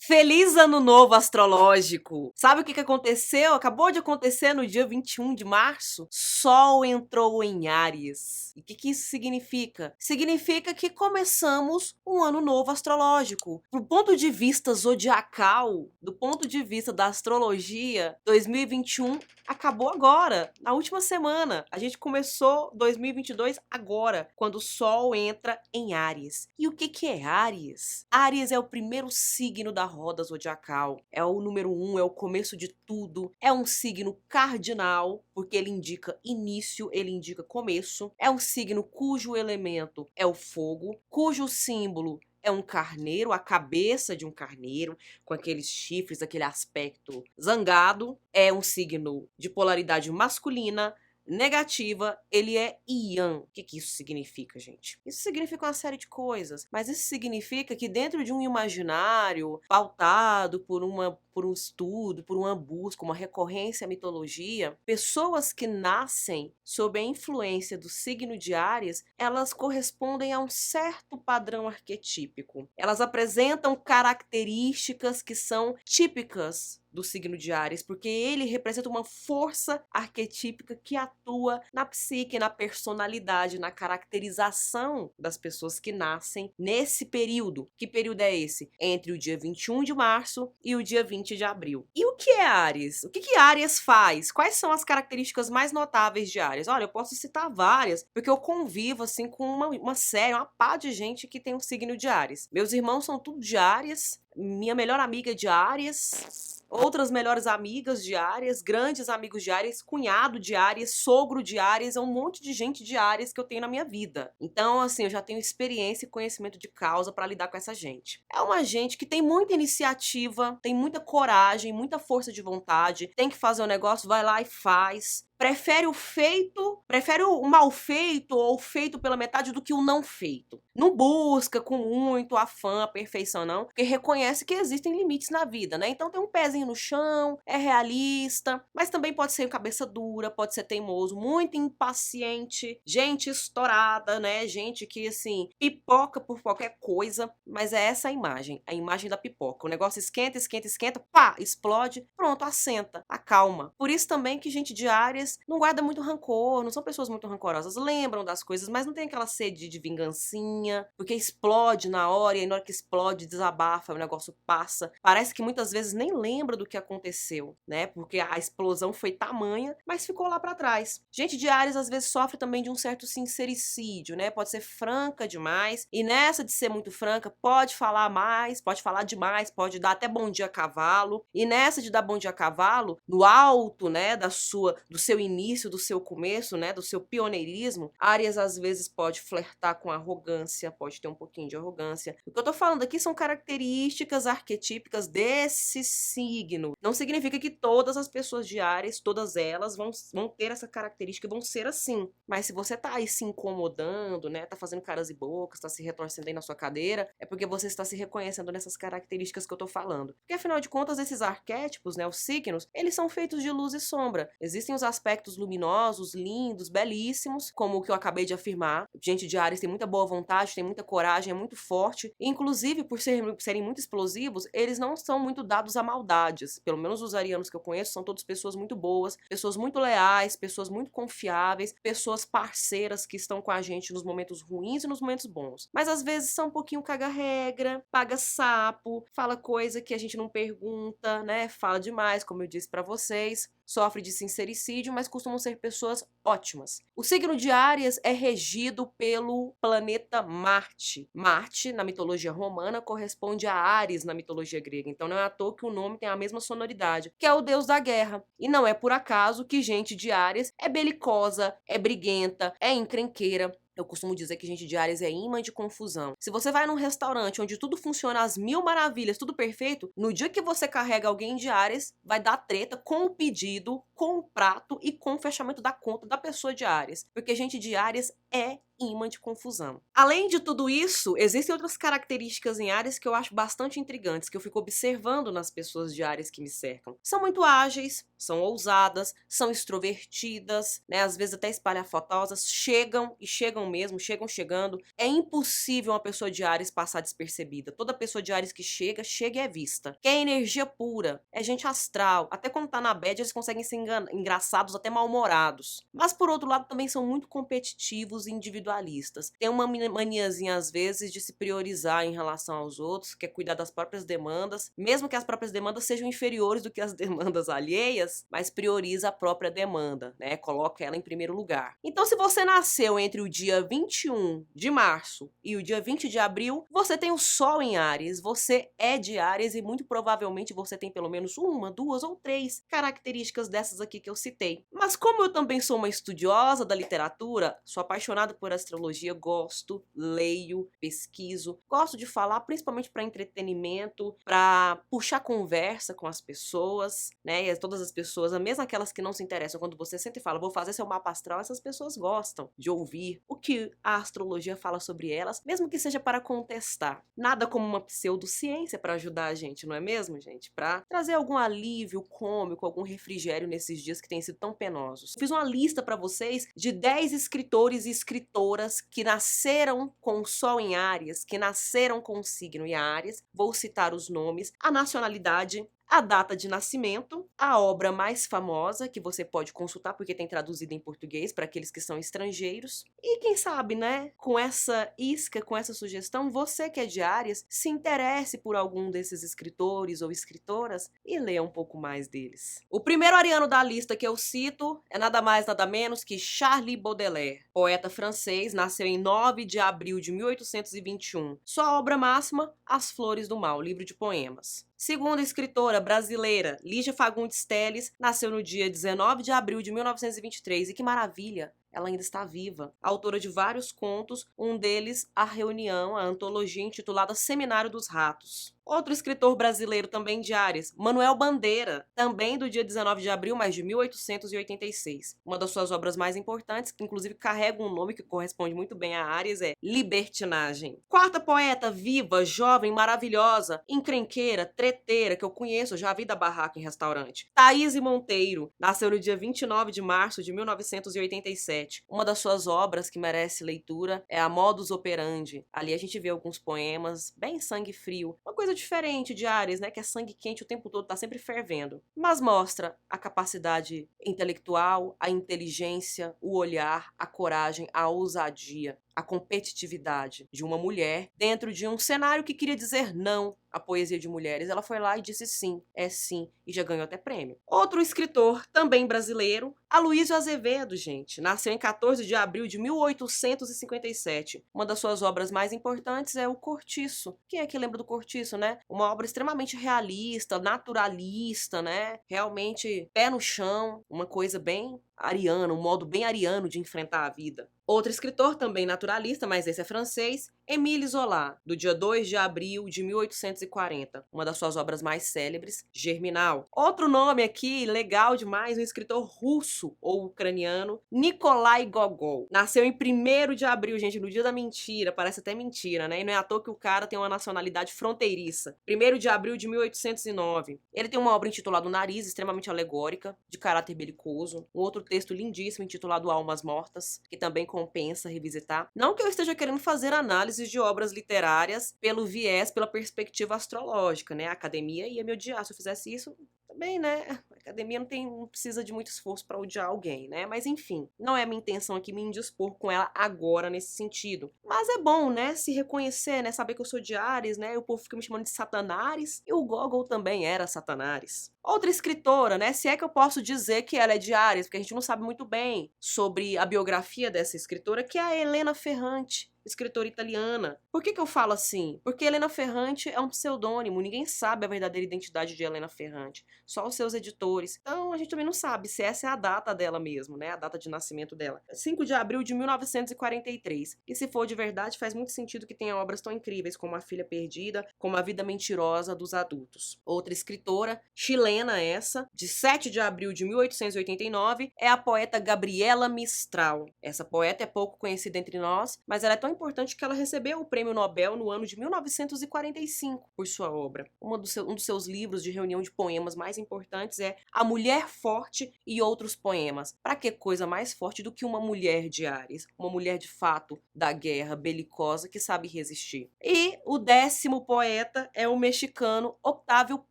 Feliz Ano Novo Astrológico! Sabe o que aconteceu? Acabou de acontecer no dia 21 de março? Sol entrou em Áries. E o que isso significa? Significa que começamos um ano novo astrológico. Do ponto de vista zodiacal, do ponto de vista da astrologia, 2021 acabou agora, na última semana. A gente começou 2022 agora, quando o Sol entra em Áries. E o que é Áries? Áries é o primeiro signo da roda zodiacal. É o número 1, é o começo de tudo. É um signo cardinal, porque ele indica início, ele indica começo. É um signo cujo elemento é o fogo, cujo símbolo é um carneiro, a cabeça de um carneiro, com aqueles chifres, aquele aspecto zangado. É um signo de polaridade masculina, negativa, ele é Yan. O que isso significa, gente? Isso significa uma série de coisas, mas isso significa que dentro de um imaginário pautado por um estudo, por uma busca, uma recorrência à mitologia, pessoas que nascem sob a influência do signo de Áries, elas correspondem a um certo padrão arquetípico. Elas apresentam características que são típicas do signo de Áries, porque ele representa uma força arquetípica que atua na psique, na personalidade, na caracterização das pessoas que nascem nesse período. Que período é esse? Entre o dia 21 de março e o dia 20 de abril. E o que é Áries? O que Áries faz? Quais são as características mais notáveis de Áries? Olha, eu posso citar várias, porque eu convivo assim com uma série, uma pá de gente que tem um signo de Áries. Meus irmãos são tudo de Áries, minha melhor amiga é de Áries, outras melhores amigas de Áries, grandes amigos de Áries, cunhado de Áries, sogro de Áries, é um monte de gente de Áries que eu tenho na minha vida. Então, assim, eu já tenho experiência e conhecimento de causa para lidar com essa gente. É uma gente que tem muita iniciativa, tem muita coragem, muita força de vontade, tem que fazer o negócio, vai lá e faz. Prefere o mal feito ou o feito pela metade do que o não feito. Não busca com muito afã a perfeição, não, porque reconhece que existem limites na vida, né? Então tem um pezinho no chão, é realista, mas também pode ser cabeça dura, pode ser teimoso, muito impaciente, gente estourada, né? Gente que, assim, pipoca por qualquer coisa, mas é essa a imagem da pipoca. O negócio esquenta, esquenta, esquenta, pá, explode, pronto, assenta, acalma. Por isso também que gente de Áries não guarda muito rancor, não são pessoas muito rancorosas, lembram das coisas, mas não tem aquela sede de vingancinha, porque explode na hora, e aí na hora que explode, desabafa, o negócio passa. Parece que muitas vezes nem lembra do que aconteceu, né? Porque a explosão foi tamanha, mas ficou lá pra trás. Gente de Áries às vezes sofre também de um certo sincericídio, né? Pode ser franca demais, e nessa de ser muito franca, pode falar mais, pode falar demais, pode dar até bom dia a cavalo, e nessa de dar bom dia a cavalo, no alto, né, do seu início, do seu começo, né, do seu pioneirismo, Áries às vezes pode flertar com arrogância, pode ter um pouquinho de arrogância. O que eu tô falando aqui são características arquetípicas desse signo. Não significa que todas as pessoas de Áries, todas elas vão ter essa característica e vão ser assim. Mas se você tá aí se incomodando, né, tá fazendo caras e bocas, tá se retorcendo aí na sua cadeira, é porque você está se reconhecendo nessas características que eu tô falando. Porque afinal de contas, esses arquétipos, né, os signos, eles são feitos de luz e sombra. Existem os aspectos luminosos, lindos, belíssimos, como o que eu acabei de afirmar. Gente de Áries tem muita boa vontade, tem muita coragem, é muito forte. E, inclusive, por serem muito explosivos, eles não são muito dados a maldades. Pelo menos os arianos que eu conheço são todas pessoas muito boas, pessoas muito leais, pessoas muito confiáveis, pessoas parceiras que estão com a gente nos momentos ruins e nos momentos bons. Mas às vezes são um pouquinho caga-regra, paga sapo, fala coisa que a gente não pergunta, né? Fala demais, como eu disse pra vocês. Sofre de sincericídio, mas costumam ser pessoas ótimas. O signo de Áries é regido pelo planeta Marte. Marte, na mitologia romana, corresponde a Ares na mitologia grega. Então não é à toa que o nome tem a mesma sonoridade, que é o deus da guerra. E não é por acaso que gente de Áries é belicosa, é briguenta, é encrenqueira. Eu costumo dizer que gente de Áries é imã de confusão. Se você vai num restaurante onde tudo funciona às mil maravilhas, tudo perfeito, no dia que você carrega alguém de Áries, vai dar treta com o pedido, com o prato e com o fechamento da conta da pessoa de Áries. Porque gente de Áries é imã de confusão. Além de tudo isso, existem outras características em Áries que eu acho bastante intrigantes, que eu fico observando nas pessoas de Áries que me cercam. São muito ágeis, são ousadas, são extrovertidas, né? Às vezes até espalhafotosas, chegam e chegam mesmo, chegam chegando. É impossível uma pessoa de Áries passar despercebida. Toda pessoa de Áries que chega e é vista. Que é energia pura, é gente astral. Até quando tá na bad, eles conseguem ser engraçados, até mal-humorados. Mas por outro lado, também são muito competitivos e individualistas. Tem uma maniazinha, às vezes, de se priorizar em relação aos outros, que é cuidar das próprias demandas, mesmo que as próprias demandas sejam inferiores do que as demandas alheias, mas prioriza a própria demanda, né? Coloca ela em primeiro lugar. Então, se você nasceu entre o dia 21 de março e o dia 20 de abril, você tem o Sol em Áries, você é de Áries e muito provavelmente você tem pelo menos uma, duas ou três características dessas aqui que eu citei. Mas como eu também sou uma estudiosa da literatura, sou apaixonada por astrologia, gosto, leio, pesquiso, gosto de falar principalmente para entretenimento, para puxar conversa com as pessoas, né? E todas as pessoas, mesmo aquelas que não se interessam, quando você senta e fala, vou fazer seu mapa astral, essas pessoas gostam de ouvir o que a astrologia fala sobre elas, mesmo que seja para contestar. Nada como uma pseudociência para ajudar a gente, não é mesmo, gente? Para trazer algum alívio cômico, algum refrigério nesses dias que têm sido tão penosos. Fiz uma lista para vocês de 10 escritores e escritoras que nasceram com o Sol em Áries, que nasceram com o signo em Áries. Vou citar os nomes, a nacionalidade, a data de nascimento, a obra mais famosa, que você pode consultar porque tem traduzido em português para aqueles que são estrangeiros. E quem sabe, né, com essa isca, com essa sugestão, você que é de Áries, se interesse por algum desses escritores ou escritoras e leia um pouco mais deles. O primeiro ariano da lista que eu cito é nada mais nada menos que Charles Baudelaire, poeta francês, nasceu em 9 de abril de 1821. Sua obra máxima, As Flores do Mal, livro de poemas. Segunda escritora brasileira, Lígia Fagundes Telles, nasceu no dia 19 de abril de 1923. E que maravilha! Ela ainda está viva. Autora de vários contos, um deles, A Reunião, a antologia intitulada Seminário dos Ratos. Outro escritor brasileiro também de Áries, Manuel Bandeira, também do dia 19 de abril, mas de 1886. Uma das suas obras mais importantes, que inclusive carrega um nome que corresponde muito bem a Áries, é Libertinagem. Quarta poeta viva, jovem, maravilhosa, encrenqueira, treteira, que eu conheço, já vi da barraca em restaurante. Thaís Monteiro, nasceu no dia 29 de março de 1987. Uma das suas obras que merece leitura é a Modus Operandi. Ali a gente vê alguns poemas bem sangue frio, uma coisa diferente de Áries, né, que é sangue quente o tempo todo, tá sempre fervendo. Mas mostra a capacidade intelectual, a inteligência, o olhar, a coragem, a ousadia, a competitividade de uma mulher dentro de um cenário que queria dizer não à poesia de mulheres. Ela foi lá e disse sim, é sim, e já ganhou até prêmio. Outro escritor, também brasileiro, Aloysio Azevedo, gente. Nasceu em 14 de abril de 1857. Uma das suas obras mais importantes é O Cortiço. Quem é que lembra do Cortiço, né? Uma obra extremamente realista, naturalista, né? Realmente pé no chão, uma coisa bem ariana, um modo bem ariano de enfrentar a vida. Outro escritor, também naturalista, mas esse é francês, Émile Zola, do dia 2 de abril de 1840. Uma das suas obras mais célebres, Germinal. Outro nome aqui, legal demais, um escritor russo ou ucraniano, Nikolai Gogol. Nasceu em 1º de abril, gente, no dia da mentira, parece até mentira, né? E não é à toa que o cara tem uma nacionalidade fronteiriça. 1º de abril de 1809. Ele tem uma obra intitulada O Nariz, extremamente alegórica, de caráter belicoso. Um outro texto lindíssimo intitulado Almas Mortas, que também compensa revisitar. Não que eu esteja querendo fazer análises de obras literárias pelo viés, pela perspectiva astrológica, né? A academia ia me odiar se eu fizesse isso também, né? A academia não precisa de muito esforço para odiar alguém, né? Mas enfim, não é minha intenção aqui me indispor com ela agora nesse sentido. Mas é bom, né? Se reconhecer, né? Saber que eu sou de Áries, né? O povo fica me chamando de Satanares e o Gogol também era Satanares. Outra escritora, né? Se é que eu posso dizer que ela é de Áries, porque a gente não sabe muito bem sobre a biografia dessa escritora, que é a Helena Ferrante. escritora italiana. Por que eu falo assim? Porque Helena Ferrante é um pseudônimo, ninguém sabe a verdadeira identidade de Helena Ferrante, só os seus editores. Então a gente também não sabe se essa é a data dela mesmo, né? A data de nascimento dela. 5 de abril de 1943. E se for de verdade, faz muito sentido que tenha obras tão incríveis como A Filha Perdida, como A Vida Mentirosa dos Adultos. Outra escritora, chilena essa, de 7 de abril de 1889, é a poeta Gabriela Mistral. Essa poeta é pouco conhecida entre nós, mas ela é tão importante que ela recebeu o Prêmio Nobel no ano de 1945 por sua obra. Um dos seus livros de reunião de poemas mais importantes é A Mulher Forte e Outros Poemas. Para que coisa mais forte do que uma mulher de Ares? Uma mulher de fato da guerra belicosa que sabe resistir. E o 10º poeta é o mexicano Octávio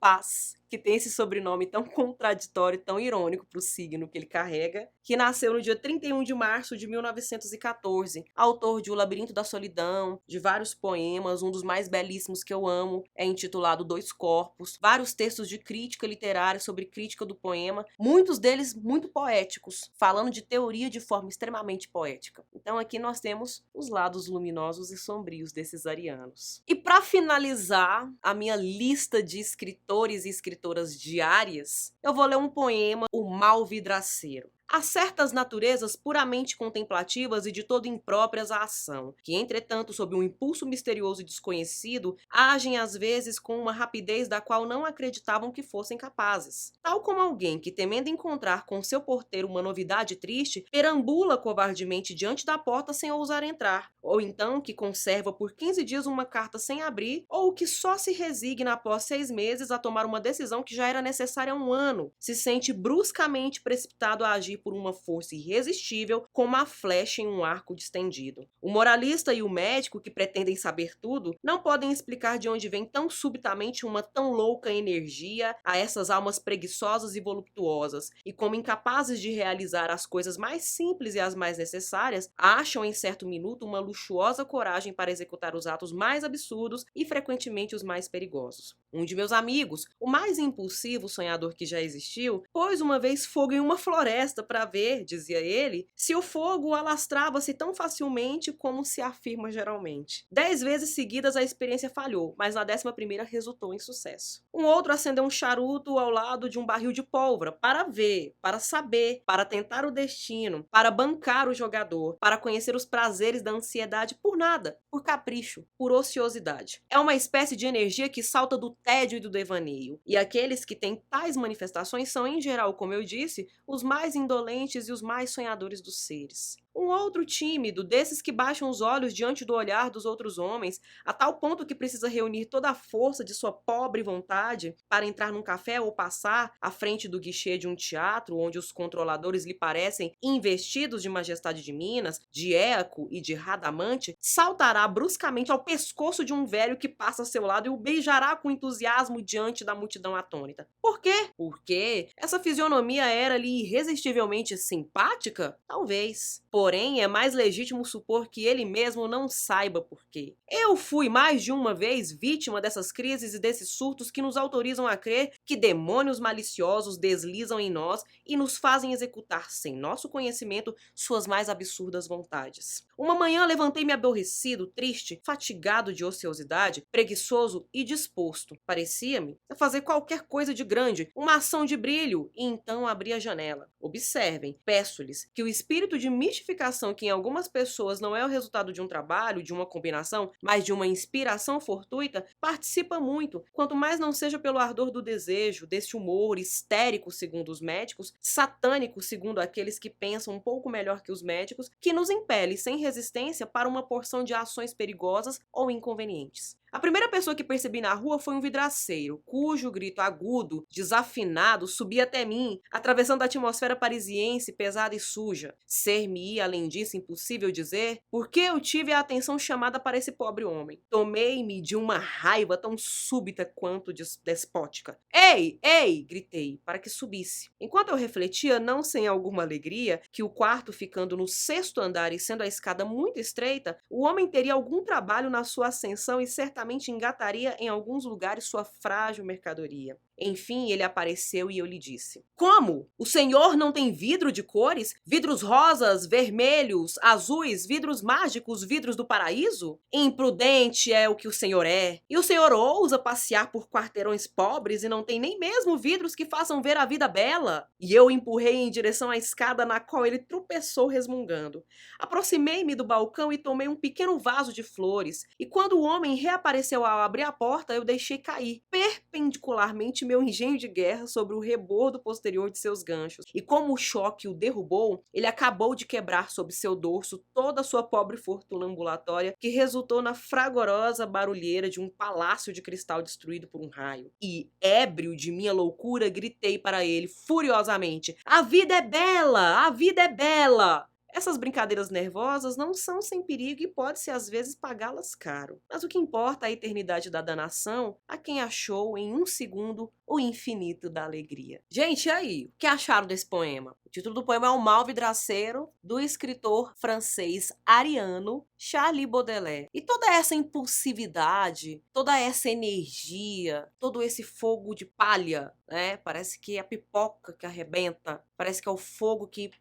Paz, que tem esse sobrenome tão contraditório, tão irônico para o signo que ele carrega, que nasceu no dia 31 de março de 1914, autor de O Labirinto da Solidão, de vários poemas, um dos mais belíssimos que eu amo é intitulado Dois Corpos, vários textos de crítica literária sobre crítica do poema, muitos deles muito poéticos, falando de teoria de forma extremamente poética. Então aqui nós temos os lados luminosos e sombrios desses arianos. E para finalizar a minha lista de escritores e escritoras diárias, eu vou ler um poema, O Mal Vidraceiro. Há certas naturezas puramente contemplativas e de todo impróprias à ação, que, entretanto, sob um impulso misterioso e desconhecido, agem às vezes com uma rapidez da qual não acreditavam que fossem capazes. Tal como alguém que, temendo encontrar com seu porteiro uma novidade triste, perambula covardemente diante da porta sem ousar entrar, ou então que conserva por 15 dias uma carta sem abrir, ou que só se resigna após 6 meses a tomar uma decisão que já era necessária há um ano, se sente bruscamente precipitado a agir por uma força irresistível, como a flecha em um arco distendido. O moralista e o médico, que pretendem saber tudo, não podem explicar de onde vem tão subitamente uma tão louca energia a essas almas preguiçosas e voluptuosas, e como incapazes de realizar as coisas mais simples e as mais necessárias, acham em certo minuto uma luxuosa coragem para executar os atos mais absurdos e frequentemente os mais perigosos. Um de meus amigos, o mais impulsivo sonhador que já existiu, pôs uma vez fogo em uma floresta para ver, dizia ele, se o fogo alastrava-se tão facilmente como se afirma geralmente. 10 vezes seguidas a experiência falhou, mas na 11ª resultou em sucesso. Um outro acendeu um charuto ao lado de um barril de pólvora para ver, para saber, para tentar o destino, para bancar o jogador, para conhecer os prazeres da ansiedade por nada, por capricho, por ociosidade. É uma espécie de energia que salta do tédio e do devaneio, e aqueles que têm tais manifestações são, em geral, como eu disse, os mais indolentes e os mais sonhadores dos seres. Um outro tímido, desses que baixam os olhos diante do olhar dos outros homens, a tal ponto que precisa reunir toda a força de sua pobre vontade para entrar num café ou passar à frente do guichê de um teatro onde os controladores lhe parecem investidos de majestade de Minas, de Éaco e de Radamante, saltará bruscamente ao pescoço de um velho que passa a seu lado e o beijará com entusiasmo diante da multidão atônita. Por quê? Porque essa fisionomia era-lhe irresistivelmente simpática? Talvez. Porém, é mais legítimo supor que ele mesmo não saiba por quê. Eu fui mais de uma vez vítima dessas crises e desses surtos que nos autorizam a crer que demônios maliciosos deslizam em nós e nos fazem executar, sem nosso conhecimento, suas mais absurdas vontades. Uma manhã levantei-me aborrecido, triste, fatigado de ociosidade, preguiçoso e disposto, parecia-me, a fazer qualquer coisa de grande, uma ação de brilho, e então abri a janela. Observem, peço-lhes, que o espírito de mistificação que em algumas pessoas não é o resultado de um trabalho, de uma combinação, mas de uma inspiração fortuita, participa muito, quanto mais não seja pelo ardor do desejo, desse humor histérico, segundo os médicos, satânico, segundo aqueles que pensam um pouco melhor que os médicos, que nos impele sem resistência para uma porção de ações perigosas ou inconvenientes. A primeira pessoa que percebi na rua foi um vidraceiro, cujo grito agudo, desafinado, subia até mim, atravessando a atmosfera parisiense pesada e suja. Ser-me-ia, além disso, impossível dizer, por que eu tive a atenção chamada para esse pobre homem. Tomei-me de uma raiva tão súbita quanto despótica. Ei, ei! Gritei, para que subisse. Enquanto eu refletia, não sem alguma alegria, que o quarto ficando no 6º andar e sendo a escada muito estreita, o homem teria algum trabalho na sua ascensão e certamente engataria em alguns lugares sua frágil mercadoria. Enfim, ele apareceu e eu lhe disse: Como? O senhor não tem vidro de cores? Vidros rosas, vermelhos, azuis, vidros mágicos, vidros do paraíso? Imprudente é o que o senhor é. E o senhor ousa passear por quarteirões pobres e não tem nem mesmo vidros que façam ver a vida bela? E eu empurrei em direção à escada na qual ele tropeçou resmungando. Aproximei-me do balcão e tomei um pequeno vaso de flores. E quando o homem reapareceu ao abrir a porta, eu deixei cair perpendicularmente meu engenho de guerra sobre o rebordo posterior de seus ganchos. E como o choque o derrubou, ele acabou de quebrar sob seu dorso toda a sua pobre fortuna ambulatória, que resultou na fragorosa barulheira de um palácio de cristal destruído por um raio. E, ébrio de minha loucura, gritei para ele furiosamente: A vida é bela! A vida é bela! Essas brincadeiras nervosas não são sem perigo e pode-se às vezes pagá-las caro. Mas o que importa é a eternidade da danação a quem achou em um segundo o infinito da alegria. Gente, e aí? O que acharam desse poema? O título do poema é O Mal Vidraceiro, do escritor francês ariano Charles Baudelaire. E toda essa impulsividade, toda essa energia, todo esse fogo de palha, né? Parece que é a pipoca que arrebenta, parece que é o fogo que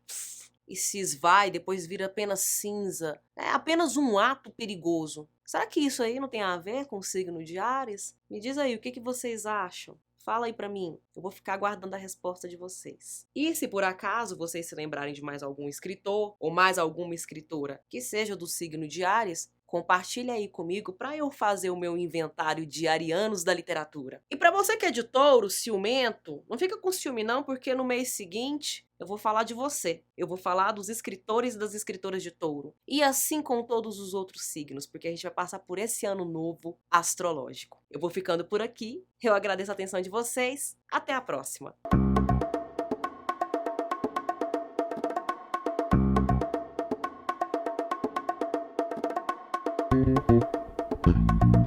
e se esvai, depois vira apenas cinza. É apenas um ato perigoso. Será que isso aí não tem a ver com o signo de Áries? Me diz aí, o que vocês acham? Fala aí pra mim, eu vou ficar aguardando a resposta de vocês. E se por acaso vocês se lembrarem de mais algum escritor ou mais alguma escritora que seja do signo de Áries, compartilha aí comigo para eu fazer o meu inventário de arianos da literatura. E para você que é de touro, ciumento, não fica com ciúme não, porque no mês seguinte eu vou falar de você. Eu vou falar dos escritores e das escritoras de touro. E assim com todos os outros signos, porque a gente vai passar por esse ano novo astrológico. Eu vou ficando por aqui. Eu agradeço a atenção de vocês. Até a próxima. Thank you.